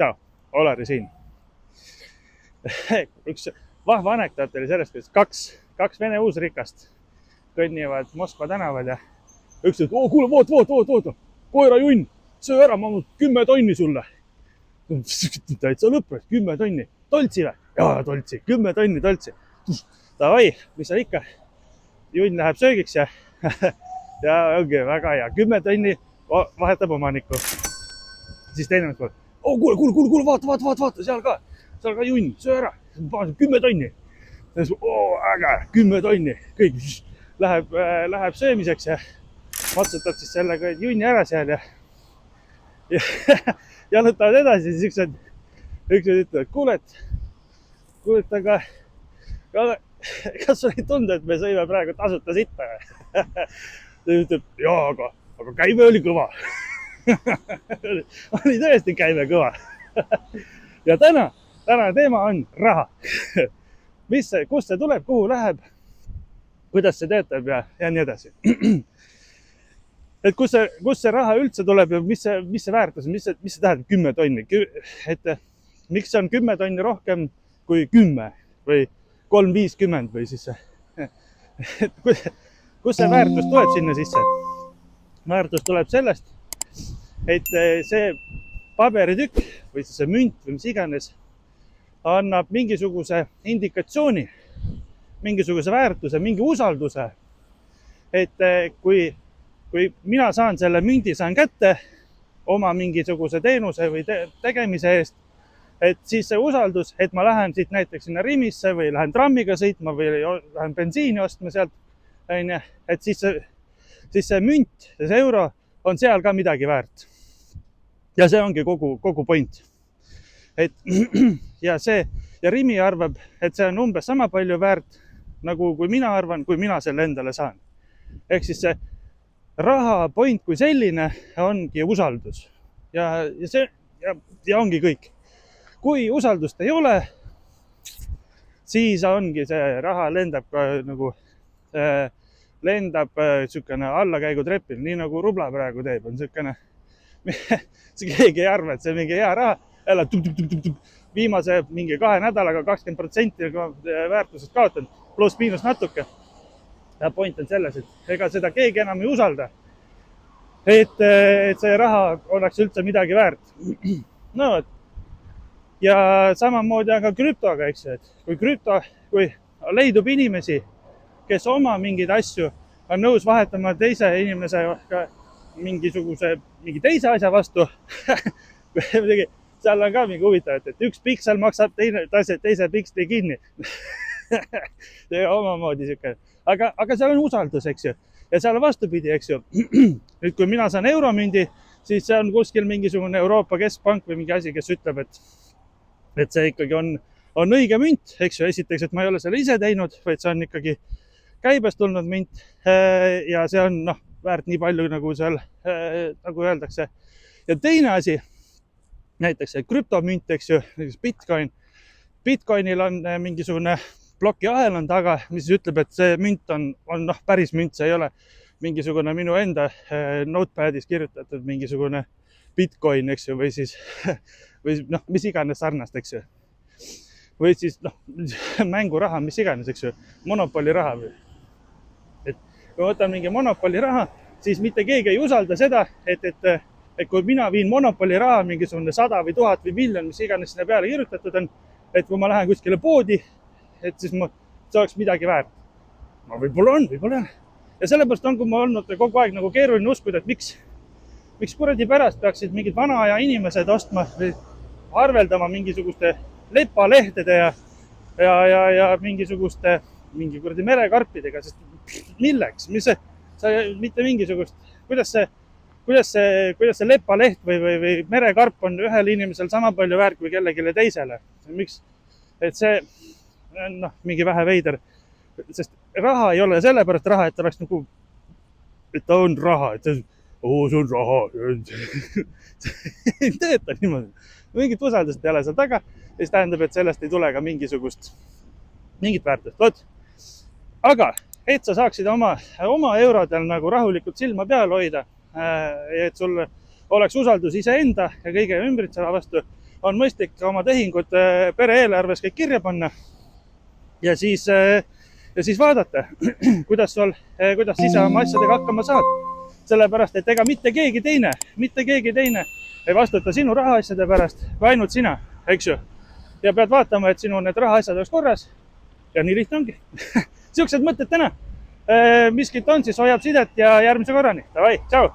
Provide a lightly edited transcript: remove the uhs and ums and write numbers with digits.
Tšau, Olari siin. Üks vahva anekdoot oli sellest, et kaks vene uusrikast kõnnivad Moskva tänaval ja üks ütleb, kuule, voot, koerajunn, söö ära, ma 10 tonni sulle. Täitsa lõppes, 10 tonni. Toltsi või? Jaa, toltsi, 10 tonni toltsi. Davai, mis seal ikka? Junn läheb söögiks ja ongi väga hea. 10 tonni vahetab omanikku. Siis teine mõttes, kuule, vaata, seal ka junn, söö ära. 10 tonni. Äge, 10 tonni. Kõik läheb söömiseks ja matsutab siis sellega junni ära seal ja jalutavad edasi. Siis üks ütlevad, kuule, aga kas sul ei tundu, et me sõime praegu tasuta sitta? Ta ütleb, jaa, aga käive oli kõva. Oli tõesti käive kõva. Ja täna teema on raha. Kust see tuleb, kuhu läheb, kuidas see töötab ja nii edasi. Et kus see raha üldse tuleb ja mis see väärtus on, mis see tähendab 10 tonni? Et miks see on 10 tonni rohkem kui 10 või 3,50 või siis et kus see väärtus tuleb sinna sisse? Väärtus tuleb sellest, et see paberitükk või siis see münt või mis iganes annab mingisuguse indikatsiooni, mingisuguse väärtuse, mingi usalduse. Et kui mina saan selle mündi kätte oma mingisuguse teenuse või tegemise eest, et siis see usaldus, et ma lähen siit näiteks sinna Rimisse või lähen trammiga sõitma või lähen bensiini ostma sealt, et siis see münt, see euro on seal ka midagi väärt. Ja see ongi kogu point. Ja Rimi arvab, et see on umbes sama palju väärt, nagu kui mina arvan, kui mina selle endale saan. Ehk siis see raha point kui selline ongi usaldus. Ja ongi kõik. Kui usaldust ei ole, siis ongi see raha lendab sükene allakäigutrepil, nii nagu rubla praegu teeb. On sükene, keegi ei arva, et see mingi hea raha, jälle viimase mingi 2 nädalaga 20% väärtusest kaotanud, pluss miinus natuke. Ja point on selles, et ega seda keegi enam ei usalda, et see raha oleks üldse midagi väärt. No, ja samamoodi aga krüptoga, eks ju, et kui leidub inimesi, kes oma mingeid asju on nõus vahetama teise inimese mingi teise asja vastu, seal on ka mingi huvitav, et üks piksel maksab teise piksli kinni. Omamoodi siuke. Aga seal on usaldus, eks ju. Ja seal on vastupidi, eks ju. Nüüd, kui mina saan euromündi, siis see on kuskil mingisugune Euroopa Keskpank või mingi asi, kes ütleb, et see ikkagi on õige münt, eks ju. Esiteks, et ma ei ole selle ise teinud, vaid see on ikkagi käibest tulnud münt. Ja see on väärt nii palju, nagu seal, nagu öeldakse. Ja teine asi, näiteks see krüptomünt, eks ju, Bitcoin. Bitcoinil on mingisugune plokiahel on taga, mis ütleb, et see münt on päris münt, see ei ole mingisugune minu enda notepadis kirjutatud mingisugune Bitcoin, eks ju, või siis mis iganes sarnast, eks ju. Või siis mänguraha, mis iganes, eks ju, monopoli raha. Et kui võtan mingi monopoli raha, siis mitte keegi ei usalda seda, et kui mina viin monopoli raha mingisugune 100 või 1000 või miljon, mis iganes sinna peale kirjutatud on, et kui ma lähen kuskile poodi, et siis see oleks midagi väärt. No võib-olla on. Ja sellepärast on, kui ma olnud kogu aeg nagu keeruline uskuda, et miks kuradi pärast peaksid mingid vana aja inimesed ostma või arveldama mingisuguste lepalehtede ja mingisuguste mingi kuradi merekarpidega, sest milleks? Mitte mingisugust, kuidas see lepaleht või merekarp on ühel inimesel sama palju väärt kui kellelegi teisele. Miks? Et see on mingi vähe veider, sest raha ei ole sellepärast raha, et ta oleks nagu, et ta on raha, et see on raha. Ei tööta niimoodi. Mingit usaldust ei ole seal taga, siis tähendab, et sellest ei tule ka mingit väärtust. Aga, et sa saaksid oma eurodel nagu rahulikult silma peal hoida, et sul oleks usaldus iseenda ja kõige ümbritseva vastu, on mõistlik oma tehingud pere eelarves kõik kirja panna ja siis vaadata, kuidas ise oma asjadega hakkama saad. Sellepärast, et ega mitte keegi teine ei vastuta sinu rahaasjade pärast, kui ainult sina, eks ju. Ja pead vaatama, et sinu need rahaasjad oleks korras ja nii lihtne ongi. Siuksed mõtted täna. Miskit on, siis hoiab sidet ja järgmise korrani. Davai, tšau!